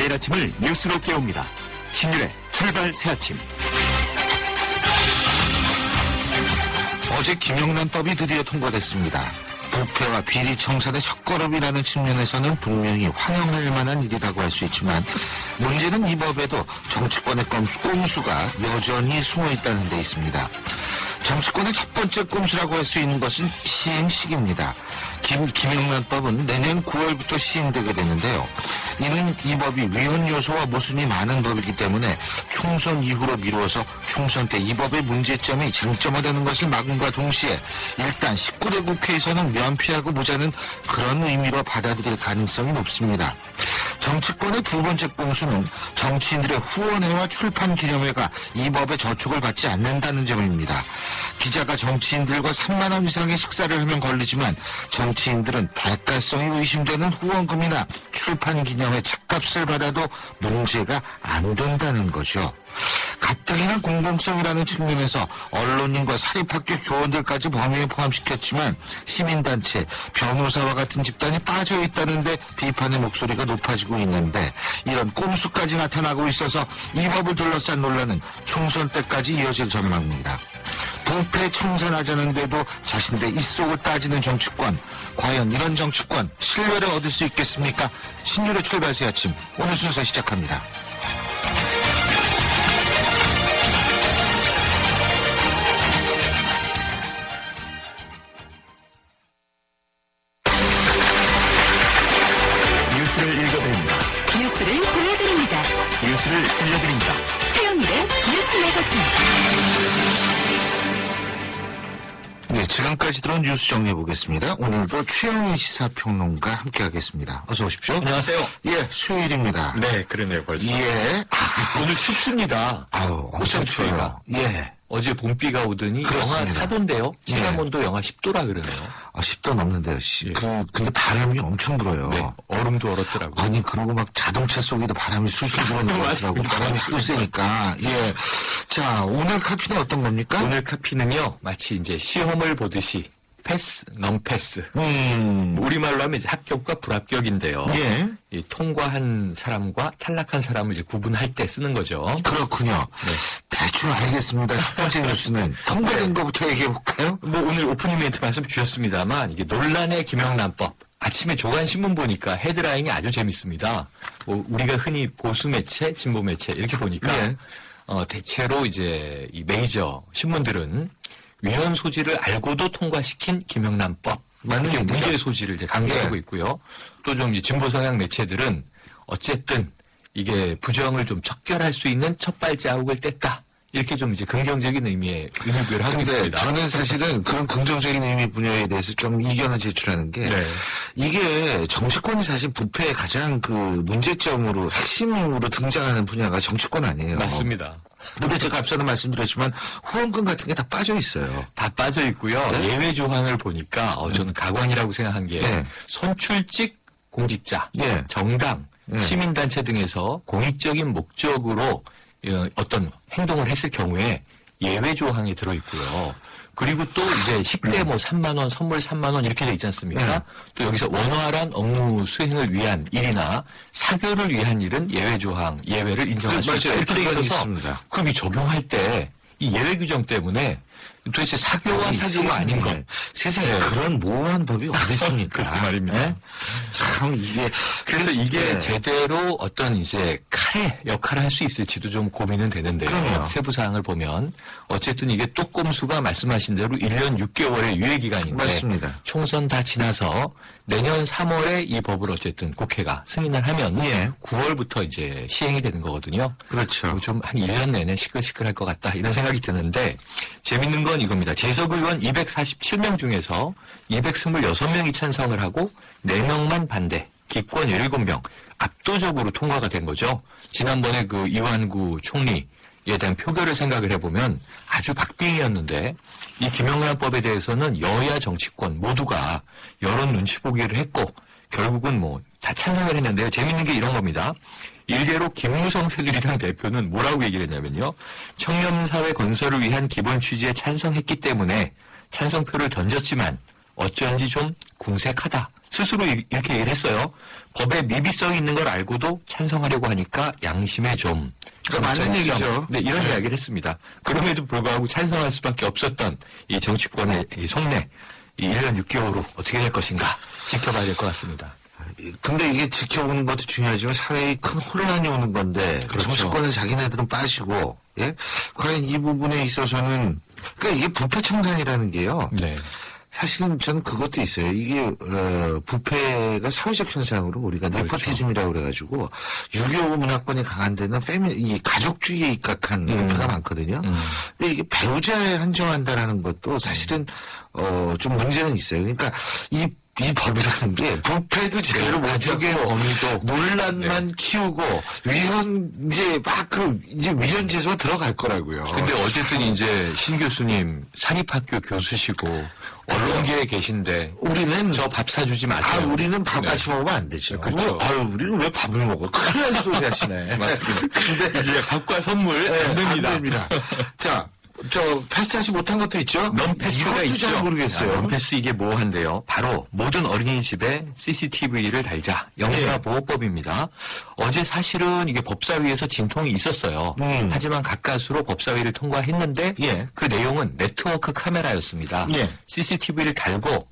매일 아침을 뉴스로 깨웁니다. 신율의 출발 새아침. 어제 김영란법이 드디어 통과됐습니다. 부패와 비리 청산의 첫걸음이라는 측면에서는 분명히 환영할 만한 일이라고 할 수 있지만 문제는 이 법에도 정치권의 꼼수가 여전히 숨어있다는 데 있습니다. 정치권의 첫 번째 꼼수라고 할 수 있는 것은 시행 시기입니다. 김영란법은 내년 9월부터 시행되게 되는데요. 이는 이 법이 위헌 요소와 모순이 많은 법이기 때문에 총선 이후로 미루어서 총선 때 이 법의 문제점이 쟁점화되는 것을 막음과 동시에 일단 19대 국회에서는 면피하고 보자는 그런 의미로 받아들일 가능성이 높습니다. 정치권의 두 번째 꼼수는 정치인들의 후원회와 출판 기념회가 이 법의 저촉을 받지 않는다는 점입니다. 기자가 정치인들과 3만 원 이상의 식사를 하면 걸리지만 정치인들은 대가성이 의심되는 후원금이나 출판 기념회 착값을 받아도 문제가 안 된다는 거죠. 가뜩이나 공공성이라는 측면에서 언론인과 사립학교 교원들까지 범위에 포함시켰지만 시민단체, 변호사와 같은 집단이 빠져있다는데 비판의 목소리가 높아지고 있는데 이런 꼼수까지 나타나고 있어서 이 법을 둘러싼 논란은 총선 때까지 이어질 전망입니다. 부패 청산하자는데도 자신들의 입속을 따지는 정치권, 과연 이런 정치권 신뢰를 얻을 수 있겠습니까? 신율의 출발 새 아침, 오늘 순서 시작합니다. 뉴스를 읽어드립니다. 뉴스를 보여드립니다. 뉴스를 들려드립니다. 최영일의 뉴스 매거진. 네, 지금까지 들어온 뉴스 정리해보겠습니다. 오늘도 최영일 시사평론가 함께하겠습니다. 어서 오십시오. 안녕하세요. 예, 수요일입니다. 네, 그러네요, 벌써. 예. 오늘 춥습니다. 아유, 엄청 추위가. 추워요. 예. 어제 봄비가 오더니 그렇습니다. 영하 4도인데요. 예. 체감온도 영하 10도라 그러네요. 10도 넘는데요. 예. 근데 바람이 엄청 불어요. 네, 얼음도 얼었더라고요. 아니, 그러고 막 자동차 속에도 바람이 술술 들어오는 것 같더라고. 맞습니다. 바람이 하도 세니까. 예. 자, 오늘 카피는 어떤 겁니까? 오늘 카피는요, 마치 이제 시험을 보듯이 패스, 넘패스. 우리말로 하면 이제 합격과 불합격인데요. 예. 이 통과한 사람과 탈락한 사람을 이제 구분할 때 쓰는 거죠. 그렇군요. 네. 대충 알겠습니다. 첫 번째 뉴스는 통과된 것부터 얘기해볼까요? 뭐 오늘 오프닝 멘트 말씀 주셨습니다만 이게 논란의 김영란법. 아침에 조간신문 보니까 헤드라인이 아주 재밌습니다. 뭐 우리가 흔히 보수 매체, 진보 매체 이렇게 보니까 예. 대체로 이제 이 메이저 신문들은 위헌 소지를 알고도 통과시킨 김영란법. 맞는 이렇게 얘기죠. 문제의 소지를 이제 강조하고 예. 있고요. 또 좀 진보 성향 매체들은 어쨌든 이게 부정을 좀 척결할 수 있는 첫 발자국을 뗐다. 이렇게 좀 이제 긍정적인 의미의 의미부여를 하고 근데 있습니다. 저는 사실은 그런 긍정적인 의미 분야에 대해서 좀 이견을 제출하는 게 네. 이게 정치권이 사실 부패의 가장 그 문제점으로 핵심으로 등장하는 분야가 정치권 아니에요. 맞습니다. 근데 제가 앞서도 말씀드렸지만 후원금 같은 게 다 빠져 있어요. 다 빠져 있고요. 네? 예외 조항을 보니까 저는 가관이라고 생각한 게 네. 선출직 공직자, 예. 정당, 예. 시민단체 등에서 공익적인 목적으로 어떤 행동을 했을 경우에 예외 조항이 들어있고요. 그리고 또 이제 식대 뭐 3만 원, 선물 3만 원 이렇게 돼 있지 않습니까? 네. 또 여기서 원활한 업무 수행을 위한 일이나 사교를 위한 일은 예외 조항, 예외를 인정할 수 있다. 맞아요. 이렇게 돼 그건 있어서 있습니다. 그럼 이 적용할 때 이 예외 규정 때문에 도대체 사교와 사교가 아닌 것. 세상에 네. 그런 모호한 법이 어디 있습니까? 글쎄 말입니다. 네? 참 이게 그래서 이게 네. 제대로 어떤 이제 칼의 역할을 할 수 있을지도 좀 고민은 되는데요. 그럼요. 세부 사항을 보면 어쨌든 이게 또 꼼수가 말씀하신 대로 1년 6개월의 유예 기간인데 맞습니다. 총선 다 지나서 내년 3월에 이 법을 어쨌든 국회가 승인을 하면 예. 9월부터 이제 시행이 되는 거거든요. 그렇죠. 좀 한 1년 내내 시끌시끌할 것 같다 이런 생각이 드는데 재밌는 건 이겁니다. 재석 의원 247명 중에서 226명이 찬성을 하고 4명만 반대, 기권 17명 압도적으로 통과가 된 거죠. 지난번에 그 이완구 총리에 대한 표결을 생각을 해보면 아주 박빙이었는데 이 김영란법에 대해서는 여야 정치권 모두가 여론 눈치 보기를 했고 결국은 뭐 다 찬성을 했는데요. 재밌는 게 이런 겁니다. 일개로 김무성 새누리당 대표는 뭐라고 얘기를 했냐면요. 청년사회 건설을 위한 기본 취지에 찬성했기 때문에 찬성표를 던졌지만 어쩐지 좀 궁색하다. 스스로 이렇게 얘기를 했어요. 법에 미비성이 있는 걸 알고도 찬성하려고 하니까 양심에 좀. 맞는 얘기죠. 네, 이런 이야기를 했습니다. 그럼에도 불구하고 찬성할 수밖에 없었던 이 정치권의 이 속내, 이 1년 6개월로 어떻게 될 것인가 지켜봐야 될 것 같습니다. 근데 이게 지켜보는 것도 중요하지만 사회에 큰 혼란이 오는 건데 그렇죠. 정치권은 자기네들은 빠지고 예? 과연 이 부분에 있어서는 그러니까 이게 부패청산이라는 게요. 네. 사실은 저는 그것도 있어요. 이게 부패가 사회적 현상으로 우리가 네포티즘이라고 그래가지고 유교 문화권이 강한 데는 이 가족주의에 입각한 부패가 많거든요. 근데 이게 배우자에 한정한다라는 것도 사실은 좀 문제는 있어요. 그러니까 이 법이라는 게 부패도 제대로 가족의 못하고 범위도 논란만 키우고 이제 위헌 제소가 들어갈 거라고요. 근데 어쨌든 이제 신 교수님 사립학교 교수시고 언론계에 계신데 우리는 저 밥 사주지 마세요. 우리는 밥 네. 같이 먹으면 안 되죠. 그렇죠. 우리는 왜 밥을 먹어? 큰일 날 소리 하시네. 맞습니다. 근데 이제 밥과 선물 안 안 됩니다. 됩니다. 자, 패스하지 못한 것도 있죠? 넌패스가 이것도 있죠. 잘 모르겠어요. 넌패스 이게 뭐 한데요. 바로 모든 어린이집에 CCTV를 달자. 영유아보호법입니다. 어제 사실은 이게 법사위에서 진통이 있었어요. 하지만 가까스로 법사위를 통과했는데 예. 그 내용은 네트워크 카메라였습니다. 예. CCTV를 달고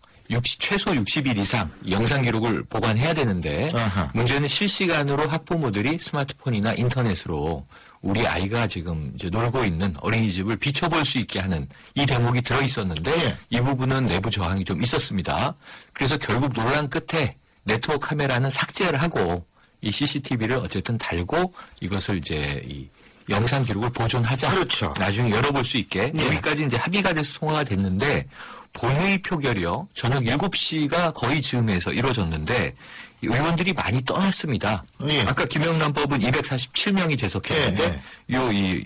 최소 60일 이상 영상 기록을 보관해야 되는데 아하. 문제는 실시간으로 학부모들이 스마트폰이나 인터넷으로 우리 아이가 지금 이제 놀고 있는 어린이집을 비춰볼 수 있게 하는 이 대목이 들어 있었는데 예. 이 부분은 내부 저항이 좀 있었습니다. 그래서 결국 논란 끝에 네트워크 카메라는 삭제를 하고 이 CCTV를 어쨌든 달고 이것을 이제 이 영상 기록을 보존하자. 그렇죠. 나중에 열어볼 수 있게 예. 여기까지 이제 합의가 돼서 통과가 됐는데 본회의 표결이요. 저녁 7시가 거의 즈음에서 이루어졌는데 의원들이 많이 떠났습니다. 예. 아까 김영란법은 247명이 제석했는데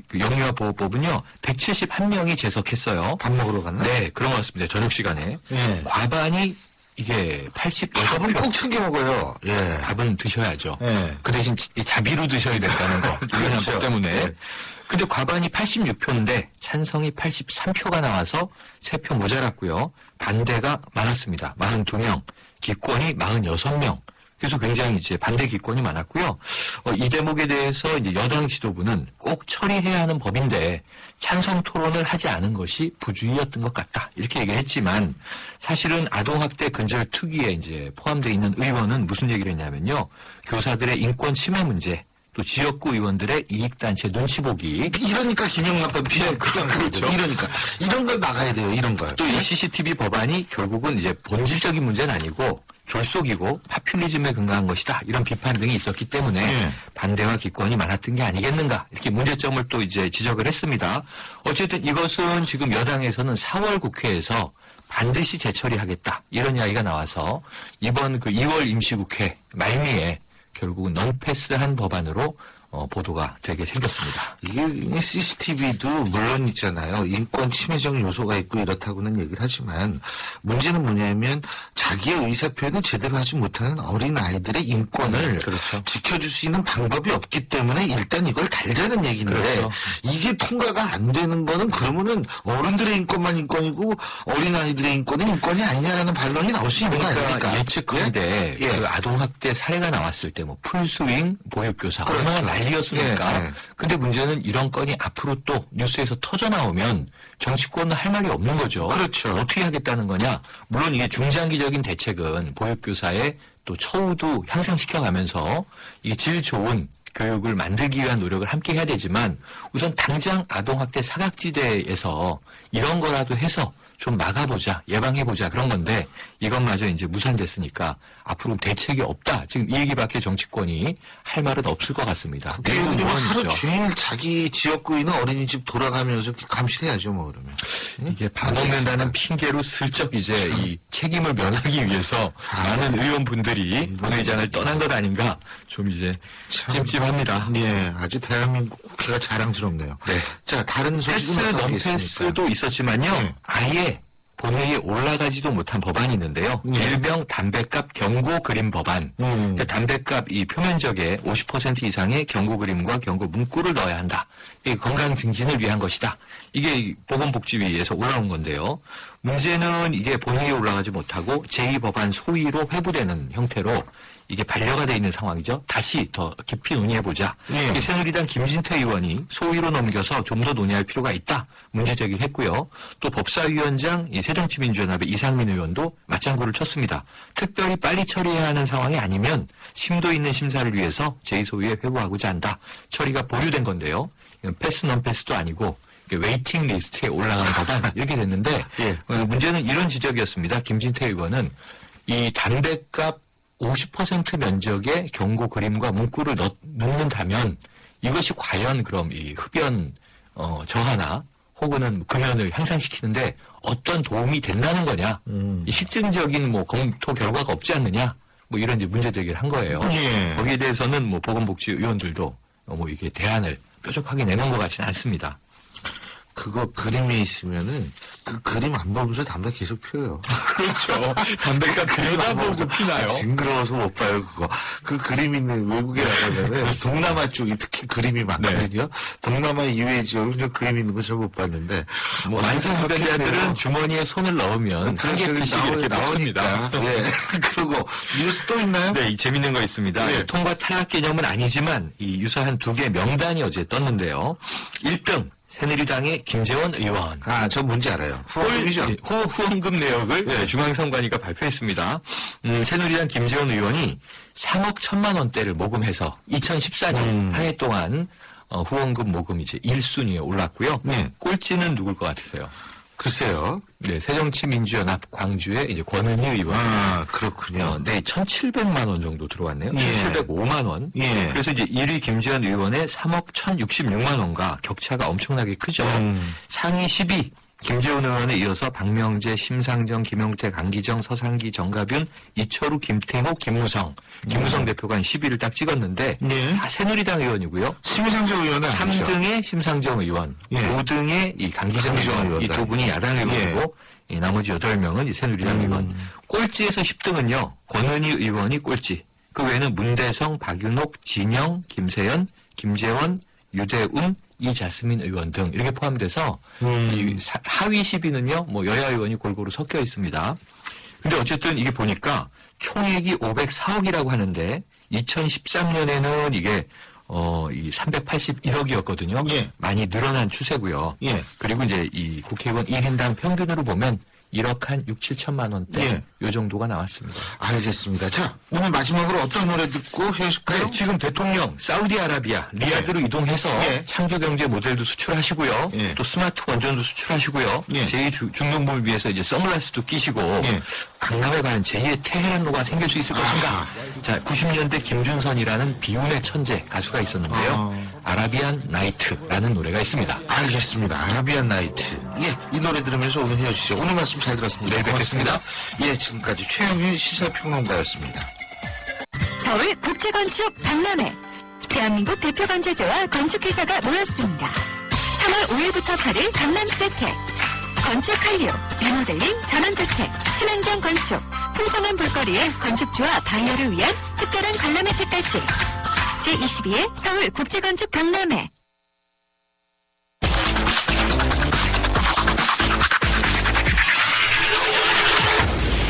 그 영유아 보호법은요 171명이 제석했어요. 밥 먹으러 갔나? 네, 그런 것 같습니다. 저녁 시간에 예. 과반이 이게 밥은 86표. 꼭 챙겨 먹어요. 예. 밥은 드셔야죠. 예. 그 대신 자비로 드셔야 된다는 거. 김영란법 그렇죠. 때문에. 예. 근데 과반이 86표인데 찬성이 83표가 나와서 3표 모자랐고요. 반대가 많았습니다. 42명, 기권이 46명. 그래서 굉장히 이제 반대 기권이 많았고요. 이 대목에 대해서 이제 여당 지도부는 꼭 처리해야 하는 법인데 찬성 토론을 하지 않은 것이 부주의였던 것 같다. 이렇게 얘기를 했지만 사실은 아동학대 근절 특위에 이제 포함되어 있는 의원은 무슨 얘기를 했냐면요. 교사들의 인권 침해 문제, 또 지역구 의원들의 이익단체 눈치 보기. 이러니까 김영란법 필요해. 그렇죠. 이러니까. 이런 걸 막아야 돼요. 이런 걸. 또 이 CCTV 법안이 결국은 이제 본질적인 문제는 아니고 졸속이고 파퓰리즘에 근거한 것이다. 이런 비판 등이 있었기 때문에 예. 반대와 기권이 많았던 게 아니겠는가. 이렇게 문제점을 또 이제 지적을 했습니다. 어쨌든 이것은 지금 여당에서는 4월 국회에서 반드시 재처리하겠다. 이런 이야기가 나와서 이번 그 2월 임시국회 말미에 결국은 넌패스한 법안으로 보도가 되게 생겼습니다. 이게 CCTV도 물론 있잖아요. 인권 침해적 요소가 있고 이렇다고는 얘기를 하지만 문제는 뭐냐면 자기의 의사 표현을 제대로 하지 못하는 어린 아이들의 인권을 그렇죠. 지켜줄 수 있는 방법이 없기 때문에 일단 이걸 달자는 얘기인데 그렇죠. 이게 통과가 안 되는 거는 그러면은 어른들의 인권만 인권이고 어린 아이들의 인권은 인권이 아니냐라는 반론이 나올 수 있는 거 그러니까 아닙니까? 예측컨대 예? 그 아동학대 사례가 나왔을 때 뭐 풀스윙 보육교사 그렇죠. 얼마나 난리였습니까? 예, 예. 근데 문제는 이런 건이 앞으로 또 뉴스에서 터져 나오면 정치권은 할 말이 없는 거죠. 그렇죠. 어떻게 하겠다는 거냐? 물론 이게 중장기적인 대책은 보육교사의 또 처우도 향상시켜가면서 이 질 좋은 교육을 만들기 위한 노력을 함께 해야 되지만 우선 당장 아동학대 사각지대에서 이런 거라도 해서 좀 막아보자, 예방해보자 그런 건데 이것마저 이제 무산됐으니까 앞으로 대책이 없다. 지금 이 얘기밖에 정치권이 할 말은 없을 것 같습니다. 국회의원이 하루 물론이죠. 종일 자기 지역구에 있는 어린이집 돌아가면서 감시를 해야죠, 뭐 그러면. 이게 밥 먹는다는 핑계로 슬쩍 이제 이 책임을 면하기 위해서 많은 의원분들이 본회의장을 떠난 것 아닌가 좀 이제 찜찜합니다. 예, 아주 대한민국 국회가 자랑스럽네요. 네. 자, 다른 패스, 소식은 어떤 게 있습니까? 넌패스도 있었지만요. 네. 아예 본회의에 올라가지도 못한 법안이 있는데요. 일명 담배값 경고 그림 법안. 그러니까 담배값 이 표면적에 50% 이상의 경고 그림과 경고 문구를 넣어야 한다. 이게 건강 증진을 위한 것이다. 이게 보건복지위에서 올라온 건데요. 문제는 이게 본회의에 올라가지 못하고 제2법안 소위로 회부되는 형태로 이게 반려가 돼 있는 상황이죠. 다시 더 깊이 논의해보자. 새누리당 김진태 의원이 소위로 넘겨서 좀 더 논의할 필요가 있다. 문제 제기했고요. 또 법사위원장 새정치민주연합의 이상민 의원도 맞장구를 쳤습니다. 특별히 빨리 처리해야 하는 상황이 아니면 심도 있는 심사를 위해서 제2소위에 회부하고자 한다. 처리가 보류된 건데요. 패스 논패스도 아니고 웨이팅 리스트에 올라간 법안 이렇게 됐는데 문제는 이런 지적이었습니다. 김진태 의원은 이 담배값 50% 면적의 경고 그림과 문구를 넣는다면 이것이 과연 그럼 이 흡연 저하나 혹은 금연을 향상시키는데 어떤 도움이 된다는 거냐? 이 실증적인 뭐 검토 결과가 없지 않느냐? 뭐 이런 이제 문제 제기를 한 거예요. 거기에 대해서는 뭐 보건복지 의원들도 뭐 이게 대안을 뾰족하게 내놓은 것 같지는 않습니다. 그거 그림이 있으면은 그 그림 안 보면서 담배 계속 피워요. 그렇죠. 담배값 그림 안 보면서 피나요? 징그러워서 못 봐요, 그거. 그 그림 있는 외국에 나가면은 동남아 쪽이 특히 그림이 많거든요. 동남아 이외의 지역은 그림 있는 거 잘 못 봤는데. 뭐 만성 흡연자들은 주머니에 손을 넣으면 한 개 피씩 이렇게 먹습니다. 예. 그리고 뉴스 또 있나요? 네, 이 재밌는 거 있습니다. 예. 통과 탈락 개념은 아니지만 이 유사한 두 개의 명단이 어제 떴는데요. 1등 새누리당의 김재원 의원. 아, 저 뭔지 알아요. 후원금이죠? 후원금 내역을 중앙선관위가 발표했습니다. 새누리당 김재원 의원이 3억 1천만 원대를 모금해서 2014년 한 해 동안 후원금 모금 이제 1순위에 올랐고요. 꼴찌는 누굴 것 같으세요? 글쎄요. 네, 새정치민주연합 광주의 이제 권은희 의원. 아, 그렇군요. 네, 1,700만 원 정도 들어왔네요. 예. 1,705만 원. 예. 그래서 이제 1위 김재원 의원의 3억 1,066만 원과 격차가 엄청나게 크죠. 상위 10위 김재원 의원에 이어서 박명재, 심상정, 김용태, 강기정, 서상기, 정가균, 이철우, 김태호, 김무성. 김무성 대표가 10위를 딱 찍었는데 예. 다 새누리당 의원이고요. 심상정 의원은 아니죠. 3등에 심상정 의원, 예. 5등에 이 강기정 의원, 이 두 분이 야당 의원이고 이 나머지 8명은 이 새누리당 의원. 꼴찌에서 10등은요. 권은희 의원이 꼴찌. 그 외에는 문대성, 박윤옥, 진영, 김세연, 김재원, 유대운, 이자스민 의원 등 이렇게 포함돼서 이 하위 10위는요. 뭐 여야 의원이 골고루 섞여 있습니다. 근데 어쨌든 이게 보니까 총액이 504억이라고 하는데 2013년에는 이게 이 381억이었거든요. 예. 많이 늘어난 추세고요. 예. 그리고 이제 이 국회의원 1인당 평균으로 보면 1억 한 6, 7천만 원대 예. 요 정도가 나왔습니다. 알겠습니다. 자, 오늘 마지막으로 어떤 노래 듣고 헤어질까요? 네, 지금 대통령 사우디아라비아 리야드로 이동해서 예. 창조경제 모델도 수출하시고요. 예. 또 스마트 원전도 수출하시고요. 예. 제2중동범을 위해서 이제 선글라스도 끼시고 예. 강남에 가는 제2의 테헤란로가 생길 수 있을 것인가. 자, 90년대 김준선이라는 비운의 천재 가수가 있었는데요. 아라비안 나이트라는 노래가 있습니다. 알겠습니다. 아라비안 나이트. 예, 이 노래 들으면서 오늘 헤어지죠. 오늘 말씀 잘 들었습니다. 네, 뵙겠습니다. 예, 지금까지 최영일 시사평론가였습니다. 서울 국제건축 박람회. 대한민국 대표 건재재와 건축회사가 모였습니다. 3월 5일부터 8일 강남 세택. 건축 한류, 리모델링, 전원주택, 친환경 건축, 풍성한 볼거리에 건축주와 바이어를 위한 특별한 관람 혜택까지. 제22회 서울 국제건축 박람회.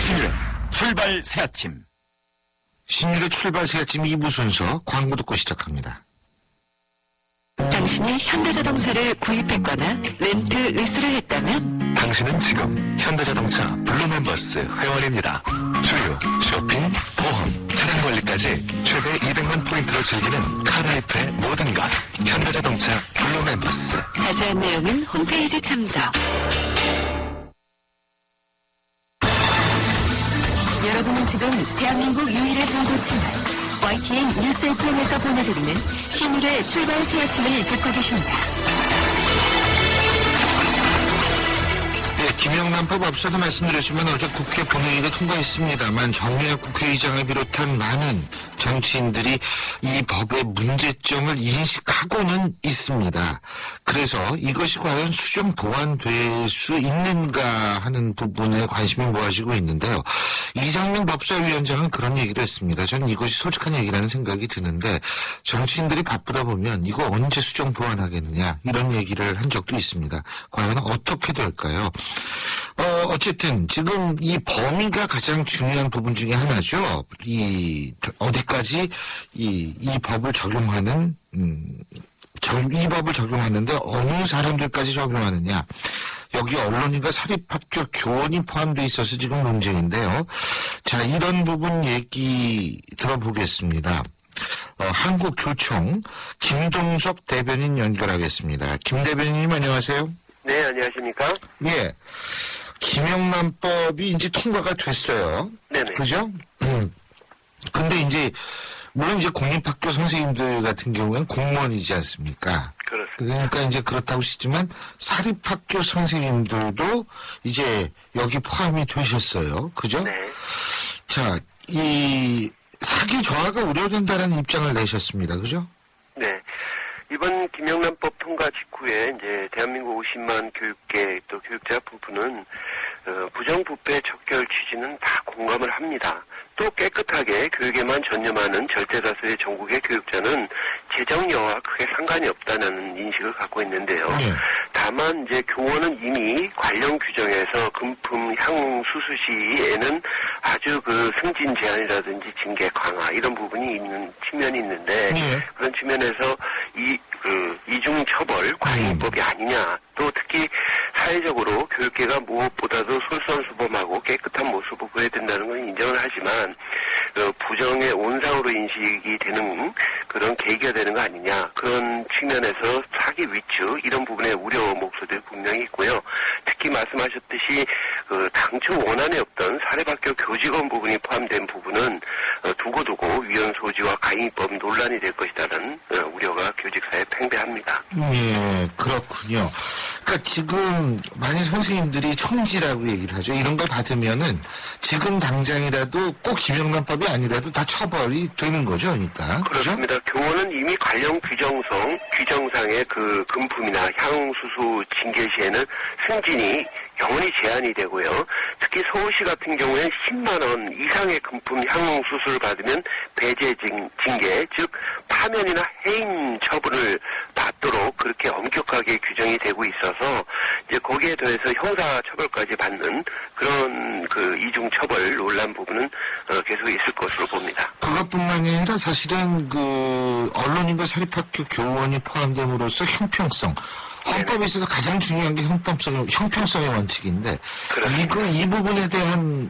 신유의 출발 새 아침. 신일의 출발 새 아침 2부 순서 광고 듣고 시작합니다. 당신이 현대자동차를 구입했거나 렌트, 리스를 했다면 당신은 지금 현대자동차 블루멤버스 회원입니다. 주유, 쇼핑, 보험, 차량 관리까지 최대 200만 포인트로 즐기는 카라이프의 모든 것. 현대자동차 블루멤버스. 자세한 내용은 홈페이지 참조. 여러분은 지금 대한민국 유일의 보도 채널 YTN 뉴스 FM에서 보내드리는 신일의 출발 새 아침을 듣고 계십니다. 네, 김영란법 앞서도 말씀드렸지만 어제 국회 본회의가 통과했습니다만 정의학 국회의장을 비롯한 많은 정치인들이 이 법의 문제점을 인식하고는 있습니다. 그래서 이것이 과연 수정 보완될 수 있는가 하는 부분에 관심이 모아지고 있는데요. 이장민 법사위원장은 그런 얘기를 했습니다. 저는 이것이 솔직한 얘기라는 생각이 드는데 정치인들이 바쁘다 보면 이거 언제 수정 보완하겠느냐 이런 얘기를 한 적도 있습니다. 과연 어떻게 될까요? 어쨌든 지금 이 범위가 가장 중요한 부분 중에 하나죠. 어디까지 이 법을 적용하는 이 법을 적용하는데 어느 사람들까지 적용하느냐. 여기 언론인과 사립학교 교원이 포함되어 있어서 지금 논쟁인데요. 자, 이런 부분 얘기 들어보겠습니다. 한국교총 김동석 대변인 연결하겠습니다. 김 대변인님 안녕하세요. 네, 안녕하십니까? 예. 김영란법이 이제 통과가 됐어요. 네네. 그죠? 근데 이제, 물론 이제 공립학교 선생님들 같은 경우에는 공무원이지 않습니까? 그렇습니다. 그러니까 이제 그렇다고 하시지만 사립학교 선생님들도 이제 여기 포함이 되셨어요. 그죠? 네. 자, 이 사기 저하가 우려된다는 입장을 내셨습니다. 그죠? 네. 이번 김영란법 통과 직후에 이제 대한민국 50만 교육계 또 교육자 부부는 부정부패 척결 취지는 다 공감을 합니다. 또 깨끗하게 교육에만 전념하는 절대다수의 전국의 교육자는 재정 여와 크게 상관이 없다는 인식을 갖고 있는데요. 네. 다만 이제 교원은 이미 관련 규정에서 금품, 향, 수수 시에는 아주 그 승진 제한이라든지 징계 강화 이런 부분이 있는 측면이 있는데 네. 그런 측면에서 이중 처벌 과잉법이 아니냐. 또 특히 사회적으로 교육계가 무엇보다도 솔선수범하고 깨끗한 모습을 보여야 된다는 건 인정을 하지만 부정의 온상으로 인식이 되는 그런 계기가 되는 거 아니냐. 그런 측면에서 사기 위축 이런 부분에 우려 목소리도 분명히 있고요. 특히 말씀하셨듯이 당초 원안에 없던 사립학교 교직원 부분이 포함된 부분은 두고두고 위헌 소지와 가임법 논란이 될 것이라는 우려가 교직사에 팽배합니다. 예, 그렇군요. 그러니까 지금 많은 선생님들이 총지라고 얘기를 하죠. 이런 걸 받으면은 지금 당장이라도 꼭 김영란법이 아니라도 다 처벌이 되는 거죠, 그러니까. 그렇습니다. 교원은 이미 관련 규정상의 그 금품이나 향수수 징계 시에는 승진이 영원히 제한이 되고요. 특히 서울시 같은 경우에 10만 원 이상의 금품 향수수를 받으면 배제 징계, 즉 파면이나 해임 처분을 받도록 그렇게 엄격하게 규정이 되고 있어서 이제 거기에 더해서 형사 처벌까지 받는 그런 그 이중 처벌 논란 부분은 계속 있을 것으로 봅니다. 그것뿐만이 아니라 사실은 그 언론인과 사립학교 교원이 포함됨으로써 형평성. 헌법에 있어서 가장 중요한 게 형평성의 원칙인데 이 부분에 대한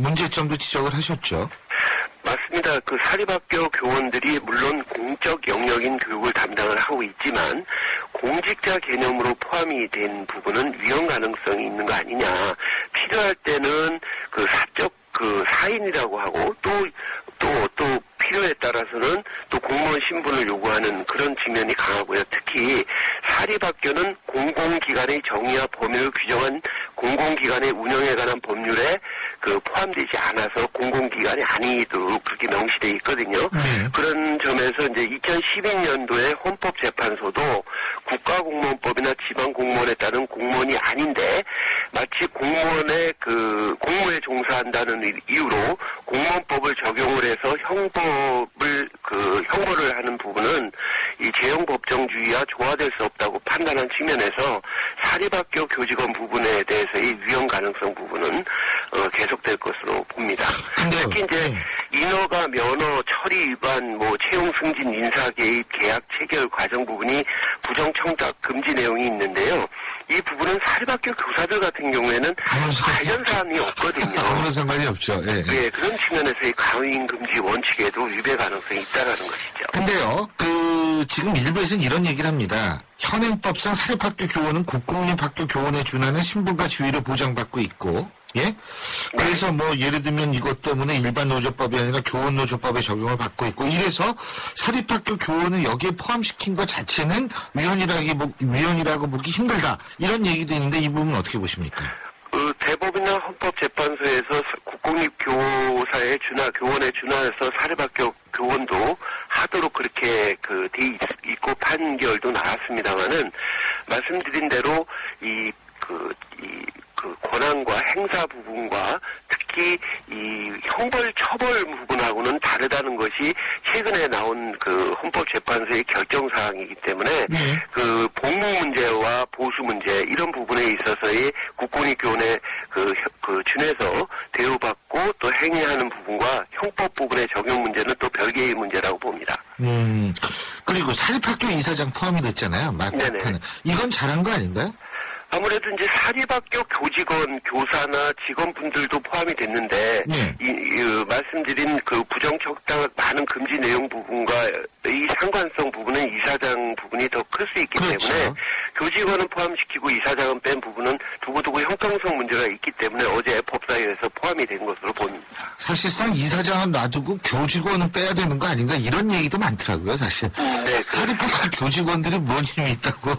문제점도 지적을 하셨죠. 맞습니다. 그 사립학교 교원들이 물론 공적 영역인 교육을 담당을 하고 있지만 공직자 개념으로 포함이 된 부분은 위헌 가능성이 있는 거 아니냐. 필요할 때는 그 사적 그 사인이라고 하고 또 필요에 따라서는 또 공무원 신분을 요구하는 그런 측면이 강하고요. 특히 사립학교는 공공기관의 정의와 범위를 규정한 공공기관의 운영에 관한 법률에 그 포함되지 않아서 공공기관이 아니도록 그렇게 명시되어 있거든요. 그런 점에서 이제 2012년도에 헌법재판소도 국가공무원법이나 지방공무원에 따른 공무원이 아닌데 마치 공무원의 그 공무에 종사한다는 이유로 공무원법을 적용을 해서 형벌을 하는 부분은 이 재형법정주의와 조화될 수 없다고 판단한 측면에서 사립학교 교직원 부분에 대해서의 위헌 가능성 부분은 계속될 것으로 봅니다. 특히 이제 인허가, 면허, 처리 위반, 채용 승진, 인사 개입, 계약 체결 과정 부분이 부정 청탁 금지 내용이 있는데요. 이 부분은 사립학교 교사들 같은 경우에는 관련 사항이 없거든요. 아무런 상관이 없죠. 예. 네, 그런 측면에서의 강행 금지 원칙에도 위배 가능성이 있다라는 것이죠. 근데요, 지금 일부에서는 이런 얘기를 합니다. 현행법상 사립학교 교원은 국공립학교 교원에 준하는 신분과 지위를 보장받고 있고, 예? 그래서 예를 들면 이것 때문에 일반 노조법이 아니라 교원 노조법에 적용을 받고 있고, 이래서 사립학교 교원을 여기에 포함시킨 것 자체는 위헌이라고 보기 힘들다. 이런 얘기도 있는데 이 부분은 어떻게 보십니까? 대법이나 헌법재판소에서 국공립 교사의 교원에 준하여서 사립학교 교원도 하도록 그렇게 돼 있고 판결도 나왔습니다만은 말씀드린 대로 권한과 행사 부분과 특히 이 형벌 처벌 부분하고는 다르다는 것이 최근에 나온 헌법재판소의 결정사항이기 때문에 그 복무 문제와 보수 문제 이런 부분에 있어서의 국공립 교원에 준해서 대우받고 또 행위하는 부분과 형법 부분의 적용 문제는 또 별개의 문제라고 봅니다. 그리고 사립학교 이사장 포함이 됐잖아요. 네네. 이건 잘한 거 아닌가요? 아무래도 이제 사립학교 교직원, 교사나 직원분들도 포함이 됐는데, 네. 말씀드린 부정적당 많은 금지 내용 부분과 이 상관성 부분은 이사장 부분이 더 클 수 있기 그렇죠. 때문에, 교직원은 포함시키고 이사장은 뺀 부분은 두고두고 형평성 문제가 있기 때문에 어제 법사위에서 포함이 된 것으로 보입니다. 사실상 이사장은 놔두고 교직원은 빼야 되는 거 아닌가 이런 얘기도 많더라고요, 사실. 네, 사립학교 교직원들이 뭔 힘이 있다고.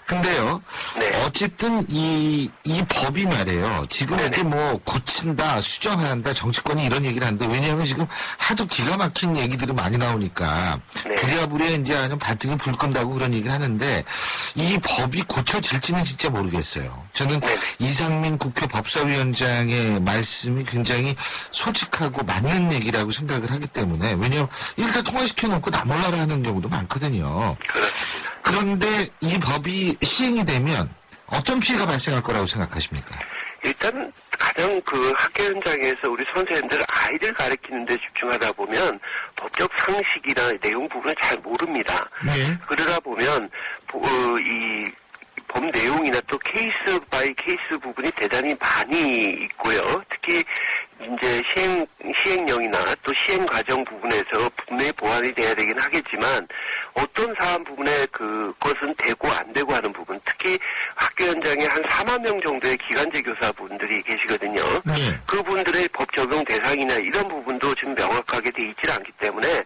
근데요, 네. 어쨌든 이 법이 말이에요. 지금 네네. 이렇게 뭐 고친다, 수정한다, 정치권이 이런 얘기를 하는데 왜냐하면 지금 하도 기가 막힌 얘기들이 많이 나오니까 네. 부랴부랴 이제 아니면 발등에 불 끈다고 그런 얘기를 하는데 이 법이 고쳐질지는 진짜 모르겠어요. 저는 네네. 이상민 국회 법사위원장의 말씀이 굉장히 솔직하고 맞는 얘기라고 생각을 하기 때문에 왜냐하면 일단 통과시켜놓고 나 몰라라 하는 경우도 많거든요. 그렇습니다. 그런데 이 법이 시행이 되면 어떤 피해가 발생할 거라고 생각하십니까? 일단 가장 학교 현장에서 우리 선생님들 아이들 가르치는 데 집중하다 보면 법적 상식이나 내용 부분을 잘 모릅니다. 네. 그러다 보면 이 법 내용이나 또 케이스 바이 케이스 부분이 대단히 많이 있고요. 특히 이제 시행령이나 또 시행 과정 부분에서 분명히 보완이 돼야 되긴 하겠지만 어떤 사안 부분에 그것은 되고 안 되고 하는 부분, 특히 학교 현장에 한 4만 명 정도의 기간제 교사분들이 계시거든요. 네. 그분들의 법 적용 대상이나 이런 부분도 지금 명확하게 돼 있지 않기 때문에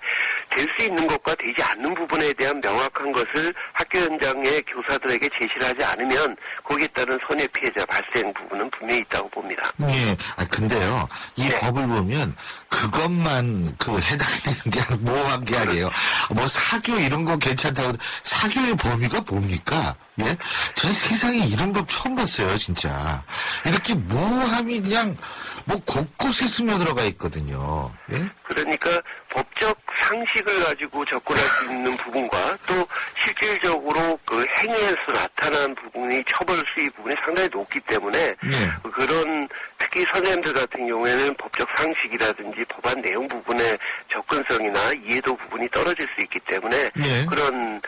될 수 있는 것과 되지 않는 부분에 대한 명확한 것을 학교 현장의 교사들에게 제시를 하지 않으면 거기에 따른 손해 피해자 발생 부분은 분명히 있다고 봅니다. 예. 근데요, 이 네. 법을 보면 그것만 해당되는 게 아니라 모호한 게 아니에요. 뭐 사교 이런 거 괜찮다고 사교의 범위가 뭡니까? 예? 저는 세상에 이런 법 처음 봤어요, 진짜. 이렇게 모호함이 그냥 뭐 곳곳에 스며들어가 있거든요. 예? 그러니까 법적 상식을 가지고 접근할 수 있는 부분과 또 실질적으로 행위에서 나타난 부분이 처벌 수위 부분이 상당히 높기 때문에 네. 그런 특히 선생님들 같은 경우에는 법적 상식이라든지 법안 내용 부분의 접근성이나 이해도 부분이 떨어질 수 있기 때문에 네. 그런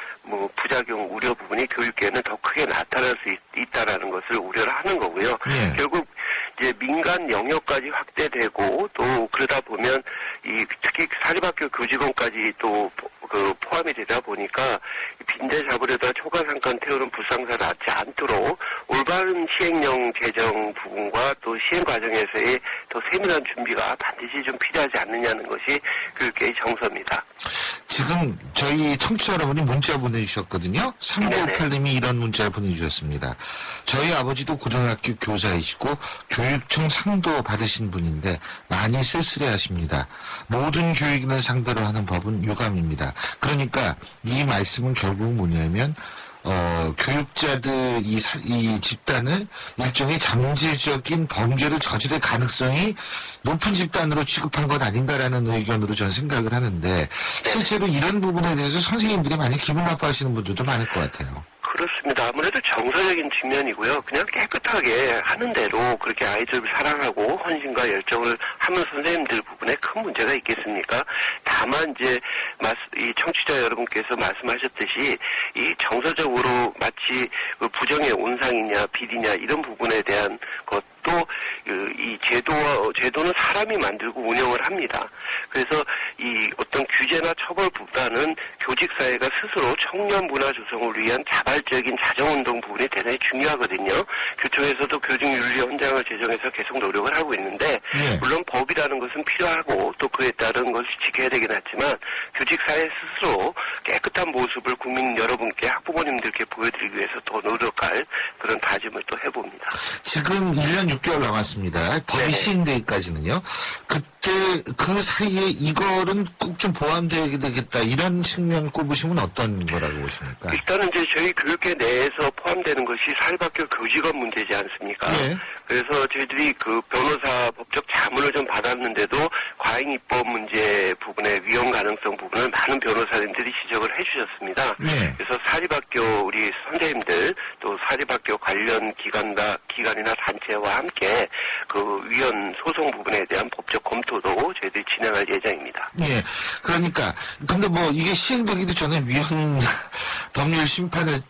부작용 우려 부분이 교육계에는 더 크게 나타날 수 있다라는 것을 우려를 하는 거고요. 네. 결국 이제 민간 영역까지 확대되고 또 그러다 보면 특히 사립학교 교직원까지 또 포함이 되다 보니까 빈대 잡으려다 초과상관 태우는 불상사 낳지 않도록 올바른 시행령 제정 부분과 또 시행 과정에서의 더 세밀한 준비가 반드시 좀 필요하지 않느냐는 것이 교육계의 정서입니다. 지금 저희 청취자 여러분이 문자 보내주셨거든요. 3958님이 이런 문자를 보내주셨습니다. 저희 아버지도 고등학교 교사이시고 교육청 상도 받으신 분인데 많이 쓸쓸해하십니다. 모든 교육인을 상대로 하는 법은 유감입니다. 그러니까 이 말씀은 결국 뭐냐면 교육자들 이 집단을 일종의 잠재적인 범죄를 저지를 가능성이 높은 집단으로 취급한 것 아닌가라는 의견으로 저는 생각을 하는데 실제로 이런 부분에 대해서 선생님들이 많이 기분 나빠하시는 분들도 많을 것 같아요. 그렇습니다. 아무래도 정서적인 측면이고요. 그냥 깨끗하게 하는 대로 그렇게 아이들을 사랑하고 헌신과 열정을 하는 선생님들 부분에 큰 문제가 있겠습니까? 다만 이제 이 청취자 여러분께서 말씀하셨듯이 이 정서적으로 마치 부정의 온상이냐 비리냐 이런 부분에 대한 것도 이 제도는 사람이 만들고 운영을 합니다. 그래서 이 어떤 규제나 처벌보다는 교직사회가 스스로 청년 문화 조성을 위한 자발적인 자정운동 부분이 대단히 중요하거든요. 교총에서도 교직윤리 헌장을 제정해서 계속 노력을 하고 있는데 물론 법이라는 것은 필요하고 또 그에 따른 것을 지켜야 되긴 하지만 교직사회 스스로 깨끗한 모습을 국민 여러분께 학부모님들께 보여드리기 위해서 더 노력할 그런 다짐을 또 해봅니다. 지금 1년 6개월 남았습니다. 법이 네네. 시행되기까지는요. 그때 그 사이에 이거는 꼭 좀 포함되어야 되겠다 이런 측면 꼽으시면 어떤 거라고 보십니까? 일단은 이제 저희 교육계 내에서 포함되는 것이 사립학교 교직원 문제지 않습니까? 예. 그래서 저희들이 그 변호사 법적 자문을 좀 받았는데도 과잉 입법 문제 부분에 위헌 가능성 부분을 많은 변호사님들이 지적을 해주셨습니다. 예. 그래서 사립학교 우리 선생님들 또 사립학교 관련 기관이나 단체와 함께 그 위헌 소송 부분에 대한 법적 검토도 저희들이 진행할 예정입니다. 예. 그러니까 근데 뭐 이게 시행되기도 전에 위헌 법률 심판을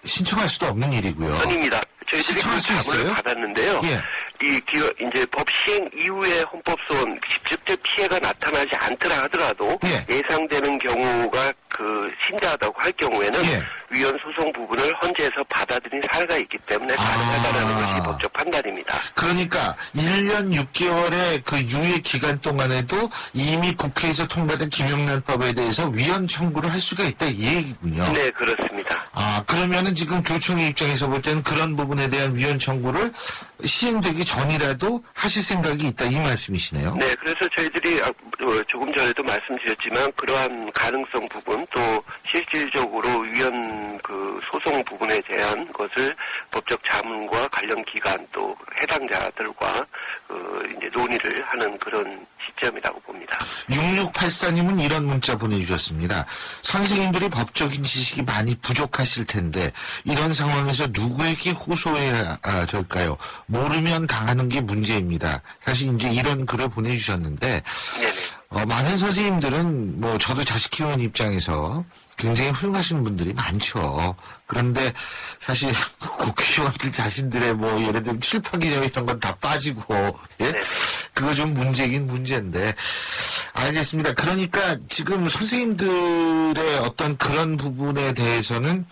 신청할 수도 없는 일이고요. 아닙니다. 저희들이 신청할 그 수 자문을 있어요? 받았는데요. 예. 이제 법 시행 이후에 헌법소원 직접적 피해가 나타나지 않더라 하더라도 예. 예상되는 경우가 그 심대하다고 할 경우에는 예. 위헌 소송 부분을 헌재에서 받아들인 사례가 있기 때문에 가능하다는 것이 법적 판단입니다. 그러니까 1년 6개월의 그 유예 기간 동안에도 이미 국회에서 통과된 김영란법에 대해서 위헌 청구를 할 수가 있다 이 얘기군요. 네, 그렇습니다. 그러면은 지금 교총의 입장에서 볼 때는 그런 부분에 대한 위헌 청구를 시행되기 전이라도 하실 생각이 있다 이 말씀이시네요. 네, 그래서 저희들이 조금 전에도 말씀드렸지만 그러한 가능성 부분 또 실질적으로 위헌 그 소송 부분에 대한 것을 법적 자문과 관련 기관 또 해당자들과 이제 논의를 하는 그런 시점이라고 봅니다. 6684님은 이런 문자 보내주셨습니다. 선생님들이 법적인 지식이 많이 부족하실 텐데 이런 상황에서 누구에게 호소해야 될까요? 모르면 당하는 게 문제입니다. 사실 이제 이런 글을 보내주셨는데 네네. 많은 선생님들은 뭐 저도 자식 키우는 입장에서 굉장히 훌륭하신 분들이 많죠. 그런데 사실 국회의원들 자신들의 뭐 예를 들면 출파 기념 이런 건 다 빠지고 예? 네. 그거 좀 문제긴 문제인데 알겠습니다. 그러니까 지금 선생님들의 어떤 그런 부분에 대해서는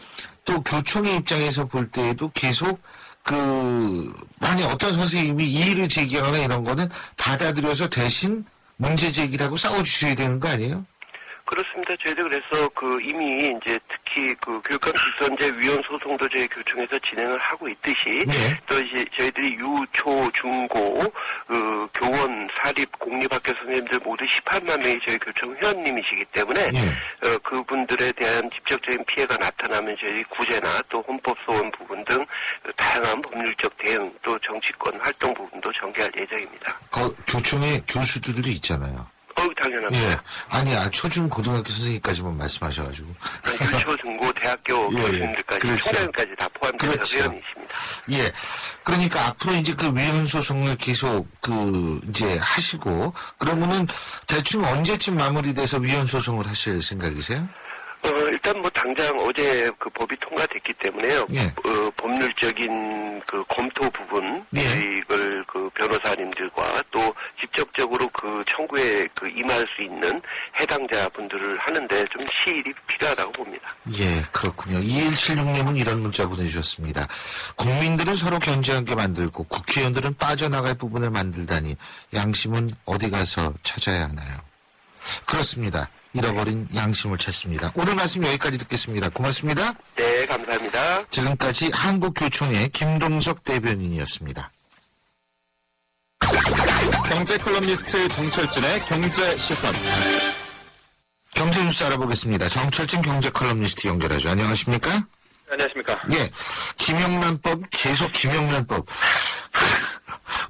또 교총의 입장에서 볼 때에도 계속 만약 어떤 선생님이 이의를 제기하거나 이런 거는 받아들여서 대신 문제 제기를 하고 싸워주셔야 되는 거 아니에요? 그렇습니다. 저희들 그래서 이미 이제 특히 교육감 직선제 위헌 소송도 저희 교총에서 진행을 하고 있듯이 네. 또 이제 저희들이 유, 초, 중고 교원, 사립, 공립학교 선생님들 모두 18만 명이 저희 교총 회원님이시기 때문에 네. 그분들에 대한 직접적인 피해가 나타나면 저희 구제나 또 헌법 소원 부분 등 다양한 법률적 대응 또 정치권 활동 부분도 전개할 예정입니다. 교총에 교수들도 있잖아요. 당연합니다. 예. 아니, 초중 고등학교 선생님까지만 말씀하셔가지고. 유초, 중고, 대학교 예, 교수님들까지, 그렇죠. 총장까지 다 포함돼서 그렇죠. 회원이십니다. 예. 그러니까 앞으로 이제 위헌 소송을 계속 이제 하시고, 그러면은 대충 언제쯤 마무리돼서 위헌 소송을 하실 생각이세요? 일단 당장 어제 법이 통과됐기 때문에요. 예. 법률적인 검토 부분, 예. 이걸 변호사님들과 또 직접적으로 청구에 임할 수 있는 해당자 분들을 하는데 좀 시일이 필요하다고 봅니다. 예, 그렇군요. 2176님은 이런 문자 보내주셨습니다. 국민들은 서로 견제하게 만들고 국회의원들은 빠져나갈 부분을 만들다니 양심은 어디 가서 찾아야 하나요? 그렇습니다. 잃어버린 양심을 찾습니다. 오늘 말씀 여기까지 듣겠습니다. 고맙습니다. 네, 감사합니다. 지금까지 한국교총의 김동석 대변인이었습니다. 경제 컬럼니스트 정철진의 경제 시선. 경제 뉴스 알아보겠습니다. 정철진 경제 컬럼니스트 연결하죠. 안녕하십니까? 안녕하십니까. 예. 김영란법, 계속 김영란법.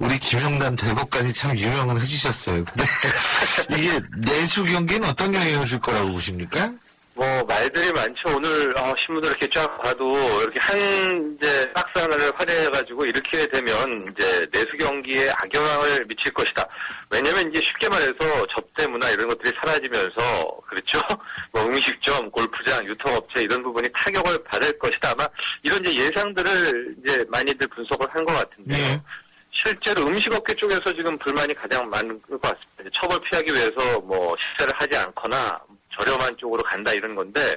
우리 김영란 대법관이 참 유명은 해주셨어요. 근데 이게 내수 경기는 어떤 영향을 줄 거라고 보십니까? 말들이 많죠. 오늘 신문을 이렇게 쫙 봐도 이렇게 이제 박스 하나를 활용해가지고 이렇게 되면 이제 내수 경기에 악영향을 미칠 것이다. 왜냐면 이제 쉽게 말해서 접대 문화 이런 것들이 사라지면서 그렇죠. 음식점, 골프장, 유통업체 이런 부분이 타격을 받을 것이다. 아마 이런 이제 예상들을 이제 많이들 분석을 한 것 같은데요. 예. 실제로 음식업계 쪽에서 지금 불만이 가장 많은 것 같습니다. 처벌 피하기 위해서 식사를 하지 않거나 저렴한 쪽으로 간다 이런 건데,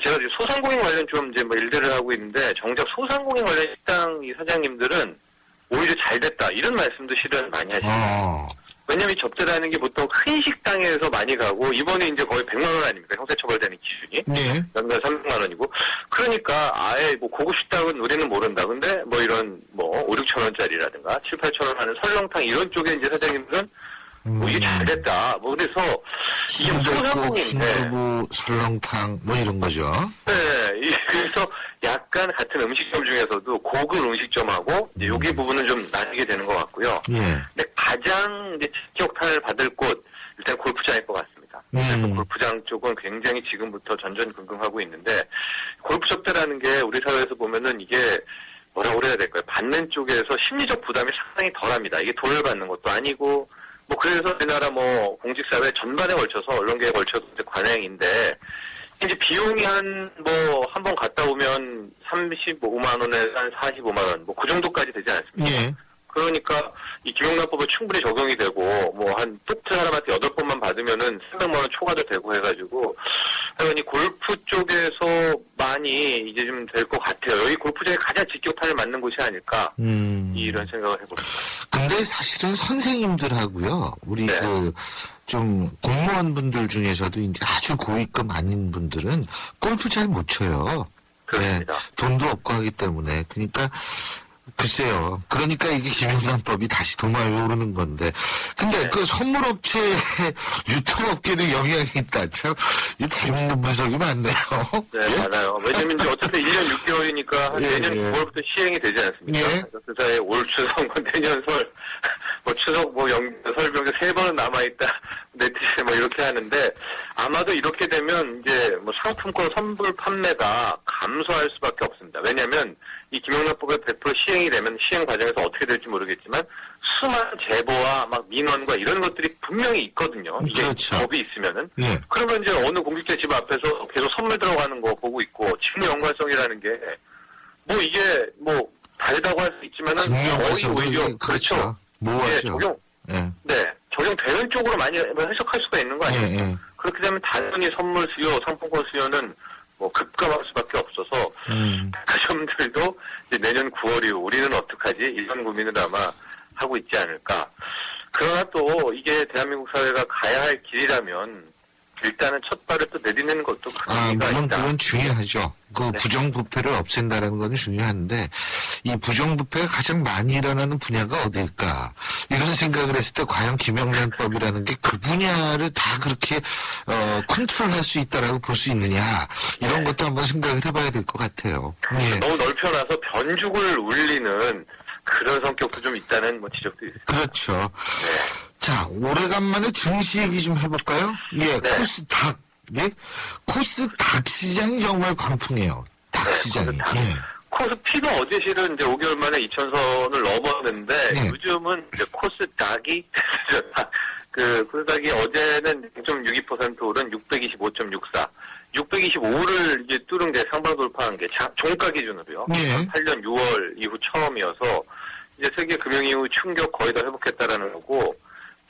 제가 이제 소상공인 관련 좀 이제 일들을 하고 있는데, 정작 소상공인 관련 식당 이 사장님들은 오히려 잘 됐다 이런 말씀도 실은 많이 하시네요. 왜냐면 이 접대라는 게 보통 큰 식당에서 많이 가고, 이번에 이제 거의 100만 원 아닙니까? 형사처벌되는 기준이. 네. 연간 300만 원이고. 그러니까 아예 뭐 고급 식당은 우리는 모른다. 근데 뭐 이런 뭐 5, 6천 원짜리라든가 7, 8천 원 하는 설렁탕 이런 쪽에 이제 사장님들은 뭐 이게 잘 됐다. 뭐 그래서 이게 순댓국, 소상공인인데. 순두부, 설렁탕 뭐 이런 거죠. 네. 그래서 약간 같은 음식점 중에서도 고급 음식점하고 이제 여기 부분은 좀 나뉘게 되는 것 같고요. 예. 근데 가장 이제 직격탄을 받을 곳 일단 골프장일 것 같습니다. 그래서 골프장 쪽은 굉장히 지금부터 전전긍긍하고 있는데 골프 접대라는 게 우리 사회에서 보면은 이게 뭐라고 그래야 될까요? 받는 쪽에서 심리적 부담이 상당히 덜합니다. 이게 돈을 받는 것도 아니고 뭐 그래서 우리나라 뭐 공직사회 전반에 걸쳐서 언론계에 걸쳐서 이제 관행인데 이제 비용이 한 번 갔다 오면 35만 원에서 한 45만 원 뭐 그 정도까지 되지 않습니까? 예. 그러니까 이 김영란법은 충분히 적용이 되고 뭐 한 뚝트 사람한테 8번만 받으면은 300만 원 초과도 되고 해가지고 하여간 이 골프 쪽에서 많이 이제 좀 될 것 같아요. 여기 골프장에 가장 직격탄을 맞는 곳이 아닐까 이런 생각을 해봅니다. 근데 사실은 선생님들하고요, 우리 네. 좀 공무원분들 중에서도 이제 아주 고위급 아닌 분들은 골프 잘 못 쳐요. 그렇습니다. 돈도 없고 하기 때문에. 그러니까 글쎄요. 그러니까 이게 김영란법이 다시 도마에 오르는 건데. 근데 네. 그 선물업체 유통업계도 영향이 있다. 참, 이 재밌는 분석이 많네요. 네, 맞아요. 왜냐면 이제 어쨌든 1년 6개월이니까 한 예, 내년 예. 9월부터 시행이 되지 않습니까? 예. 그래서 그 사이에 올 추석, 뭐 내년 설, 뭐 추석, 뭐 설병에 3번은 남아있다. 네티즌 뭐 이렇게 하는데 아마도 이렇게 되면 이제 뭐 상품권 선불 판매가 감소할 수밖에 없습니다. 왜냐면 이 김영란법이 100% 시행이 되면 시행 과정에서 어떻게 될지 모르겠지만 수많은 제보와 막 민원과 이런 것들이 분명히 있거든요. 이게 그렇죠. 법이 있으면은. 예. 그러면 이제 어느 공직자 집 앞에서 계속 선물 들어가는 거 보고 있고 직무 연관성이라는 게 뭐 이게 뭐 다르다고 할 수 있지만은 거의 증명해서 오히려 그렇죠. 예, 모호하죠. 적용 예. 네 적용되는 쪽으로 많이 해석할 수가 있는 거 아니에요? 예, 예. 그렇게 되면 단순히 선물 수요, 상품권 수요는 뭐 급감할 수밖에 없어서 백화점들도 이제 내년 9월 이후 우리는 어떡하지 이런 고민을 아마 하고 있지 않을까. 그러나 또 이게 대한민국 사회가 가야 할 길이라면 일단은 첫 발을 또 내딛는 것도 큰 의미가 물론 있다. 그건 중요하죠. 그 네. 부정부패를 없앤다는 건 중요한데, 이 부정부패가 가장 많이 일어나는 분야가 어딜까? 이런 생각을 했을 때, 과연 김영란법이라는 게 그 분야를 다 그렇게, 컨트롤할 수 있다라고 볼 수 있느냐? 이런 것도 한번 생각을 해봐야 될 것 같아요. 예. 너무 넓혀놔서 변죽을 울리는 그런 성격도 좀 있다는 뭐 지적도 있습니다. 그렇죠. 네. 자, 오래간만에 증시 얘기 좀 해볼까요? 예, 네. 코스닥. 예? 코스닥 시장이 정말 광풍이에요. 닭 시장이. 코스닥. 예. 코스피도 어제 실은 이제 5개월 만에 2,000선을 넘었는데 네. 요즘은 이제 코스닥이 그 코스닥이 어제는 0.62% 오른 625.64. 625를 이제 뚫은 게 상방 돌파한 게 종가 기준으로요. 네. 8년 6월 이후 처음이어서 이제 세계 금융 이후 충격 거의 다 회복했다라는 거고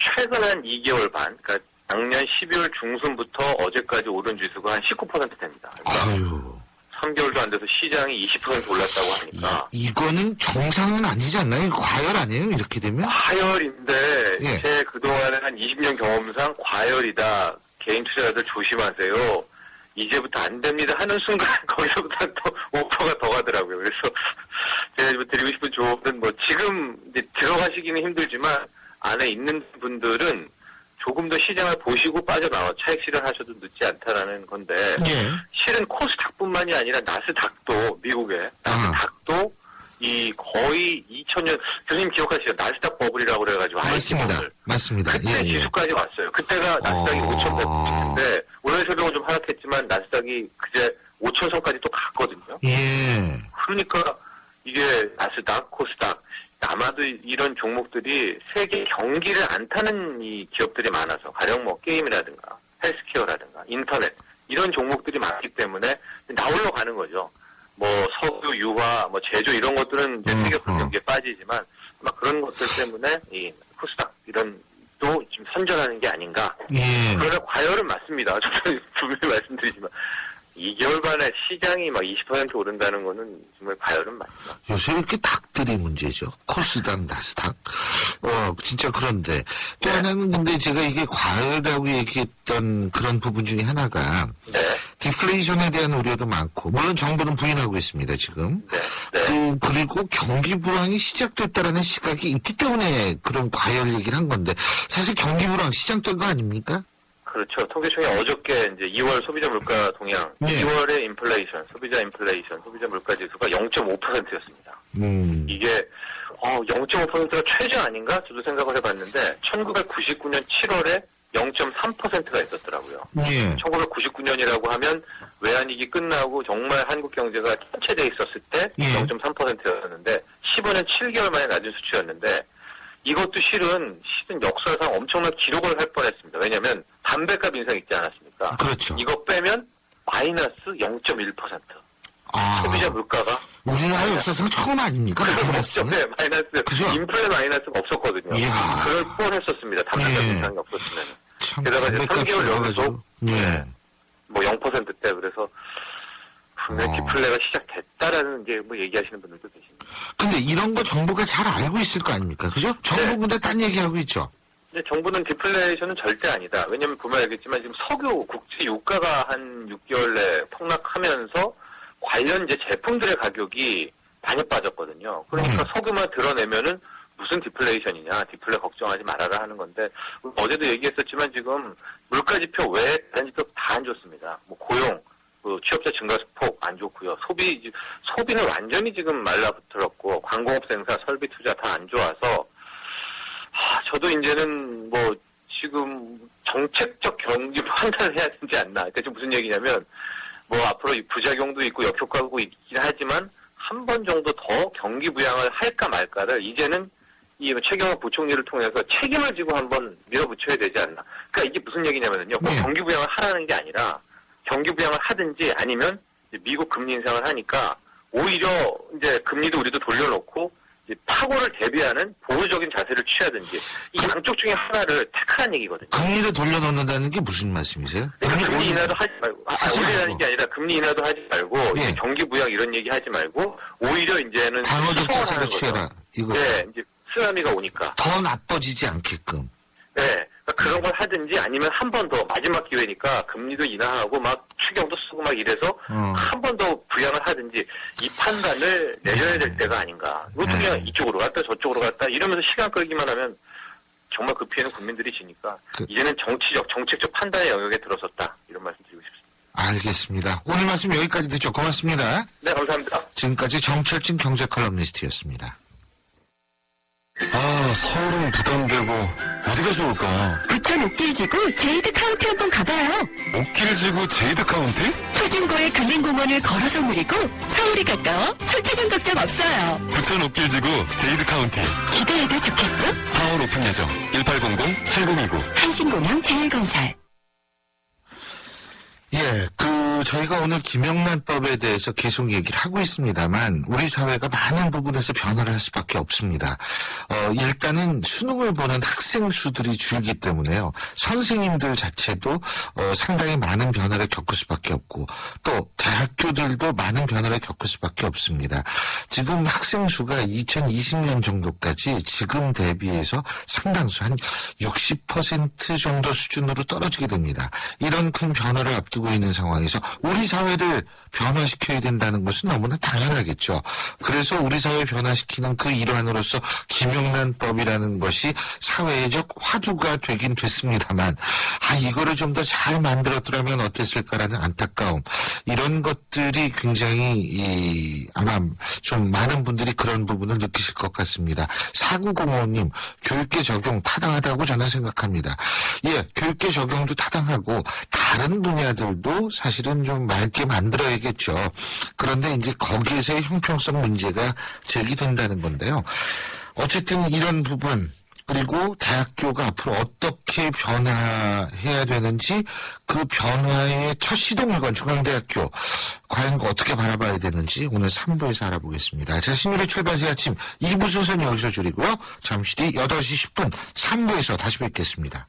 최근 한 2개월 반, 그러니까 작년 12월 중순부터 어제까지 오른 지수가 한 19% 됩니다. 그러니까 아유. 3개월도 안 돼서 시장이 20% 올랐다고 하니까 이거는 정상은 아니지 않나요? 이거 과열 아니에요? 이렇게 되면? 과열인데 예. 제 그동안에 한 20년 경험상 과열이다. 개인 투자자들 조심하세요. 이제부터 안 됩니다 하는 순간 거기서부터 또 5%가 더 가더라고요. 그래서 제가 드리고 싶은 조언은 뭐 지금 이제 들어가시기는 힘들지만 안에 있는 분들은 조금 더 시장을 보시고 빠져나와 차익 실현하셔도 늦지 않다라는 건데 예. 실은 코스닥뿐만이 아니라 나스닥도 미국의 나스닥도 이 거의 2000년 교수님 기억하시죠? 나스닥 버블이라고 그래가지고 맞습니다. IPO를. 맞습니다. 그때 예, 예. 지수까지 왔어요. 그때가 나스닥이 5,100인데 오늘 새벽은 좀 하락했지만 나스닥이 그제 5,000선까지 또 갔거든요. 예. 그러니까 이게 나스닥, 코스닥 아마도 이런 종목들이 세계 경기를 안 타는 이 기업들이 많아서 가령 뭐 게임이라든가 헬스케어라든가 인터넷 이런 종목들이 많기 때문에 나홀로 가는 거죠. 뭐 석유, 유화, 뭐 제조 이런 것들은 이제 세계 경기에 빠지지만 아마 그런 것들 때문에 이 코스닥 이런 또 지금 선전하는 게 아닌가. 예. 그러나 과열은 맞습니다. 저도 분명히 말씀드리지만 2개월 만에 시장이 막 20% 오른다는 거는 정말 과열은 맞죠. 요새 이렇게 닭들이 문제죠. 코스닥, 나스닥. 진짜 그런데 또 하나는 근데 제가 이게 과열이라고 얘기했던 그런 부분 중에 하나가 네. 디플레이션에 대한 우려도 많고 물론 정부는 부인하고 있습니다 지금. 네. 그리고 경기 불황이 시작됐다라는 시각이 있기 때문에 그런 과열 얘기를 한 건데 사실 경기 불황 시작된 거 아닙니까? 그렇죠. 통계청이 어저께 이제 2월 소비자 물가 동향, 네. 2월의 인플레이션, 소비자 물가 지수가 0.5%였습니다. 이게 0.5%가 최저 아닌가? 저도 생각을 해봤는데 1999년 7월에 0.3%가 있었더라고요. 예. 1999년이라고 하면 외환위기 끝나고 정말 한국 경제가 침체돼 있었을 때 예. 0.3%였는데 15년 7개월 만에 낮은 수치였는데 이것도 실은 역사상 엄청난 기록을 할 뻔했습니다. 왜냐하면 담배값 인상 있지 않았습니까? 그렇죠. 이거 빼면 마이너스 0.1%. 소비자 물가가 우리나라 역사상 처음 아닙니까? 마이너스는? 네, 마이너스. 그죠? 인플레 마이너스가 없었거든요. 이야. 그럴 뻔했었습니다. 담배값 예. 인상이 없었으면. 참 게다가 이제 담배값이 3개월 올라가지고. 연속 예. 뭐 0%대 그래서 분명히 디플레가 시작됐다라는 게 뭐 얘기하시는 분들도 계십니다. 근데 이런 거 정부가 잘 알고 있을 거 아닙니까? 그죠? 정부 근데 딴 얘기하고 있죠. 근데 정부는 디플레이션은 절대 아니다. 왜냐면 보면 알겠지만 지금 석유 국제 유가가 한 6개월 내 폭락하면서 관련 이제 제품들의 가격이 많이 빠졌거든요. 그러니까 석유만 드러내면은 무슨 디플레이션이냐, 디플레 걱정하지 말아라 하는 건데 어제도 얘기했었지만 지금 물가 지표 외에 다른 지표 다 안 좋습니다. 뭐 고용, 취업자 증가폭 안 좋고요. 소비는 완전히 지금 말라붙었고 광공업 생산, 설비 투자 다 안 좋아서 저도 이제는 뭐 지금 정책적 경기 판단을 해야 되지 않나. 그러니까 지금 무슨 얘기냐면 뭐 앞으로 부작용도 있고 역효과도 있긴 하지만 한 번 정도 더 경기 부양을 할까 말까를 이제는 이 최경환 부총리를 통해서 책임을 지고 한번 밀어붙여야 되지 않나. 그러니까 이게 무슨 얘기냐면요. 꼭 경기 부양을 하라는 게 아니라 경기 부양을 하든지 아니면 미국 금리 인상을 하니까 오히려 이제 금리도 우리도 돌려놓고 이제 파고를 대비하는 보호적인 자세를 취하든지 이 양쪽 중에 하나를 택하라는 얘기거든요. 금리를 돌려놓는다는 게 무슨 말씀이세요? 그러니까 금리 인하도 하지 말고, 올리라는 게 아니라 금리 인하도 하지 말고, 예. 이제 경기 부양 이런 얘기 하지 말고, 오히려 이제는. 방어적 자세를 취해라. 이거. 네, 이제 쓰나미가 오니까. 더 나빠지지 않게끔. 네. 그러니까 그런 걸 하든지 아니면 한 번 더 마지막 기회니까 금리도 인하하고 막 추경도 쓰고 막 이래서 한 번 더 부양을 하든지 이 판단을 내려야 될 때가 아닌가. 이것도 그냥 이쪽으로 갔다 저쪽으로 갔다 이러면서 시간 끌기만 하면 정말 그 피해는 국민들이 지니까 이제는 정책적 판단의 영역에 들어섰다. 이런 말씀 드리고 싶습니다. 알겠습니다. 오늘 말씀 여기까지 듣죠. 고맙습니다. 네, 감사합니다. 지금까지 정철진 경제 컬럼니스트였습니다. 서울은 부담되고 어디가 좋을까? 부천 옥길지구 제이드 카운티 한번 가봐요. 옥길지구 제이드 카운티? 초중고의 근린공원을 걸어서 누리고 서울이 가까워 출퇴근 걱정 없어요. 부천 옥길지구 제이드 카운티 기대해도 좋겠죠? 4월 오픈 예정 1800-7029 한신공영 제일건설. 예, 저희가 오늘 김영란법에 대해서 계속 얘기를 하고 있습니다만, 우리 사회가 많은 부분에서 변화를 할 수밖에 없습니다. 일단은 수능을 보는 학생 수들이 줄기 때문에요. 선생님들 자체도, 상당히 많은 변화를 겪을 수밖에 없고, 또 대학교들도 많은 변화를 겪을 수밖에 없습니다. 지금 학생 수가 2020년 정도까지 지금 대비해서 상당수 한 60% 정도 수준으로 떨어지게 됩니다. 이런 큰 변화를 앞두고 있는 상황에서 우리 사회를 변화시켜야 된다는 것은 너무나 당연하겠죠. 그래서 우리 사회 변화시키는 그 일환으로서 김영란법이라는 것이 사회적 화두가 되긴 됐습니다만, 이거를 좀 더 잘 만들었더라면 어땠을까라는 안타까움, 이런 것들이 굉장히 아마 좀 많은 분들이 그런 부분을 느끼실 것 같습니다. 4905님, 교육계 적용 타당하다고 저는 생각합니다. 예, 교육계 적용도 타당하고 다른 분야들도 사실은 좀 맑게 만들어야겠죠. 그런데 이제 거기에서의 형평성 문제가 제기된다는 건데요. 어쨌든 이런 부분, 그리고 대학교가 앞으로 어떻게 변화해야 되는지, 그 변화의 첫 시동을 건 중앙대학교, 과연 어떻게 바라봐야 되는지 오늘 3부에서 알아보겠습니다. 자, 신율의 출발새 아침 2부 순서는 여기서 줄이고요. 잠시 뒤 8시 10분 3부에서 다시 뵙겠습니다.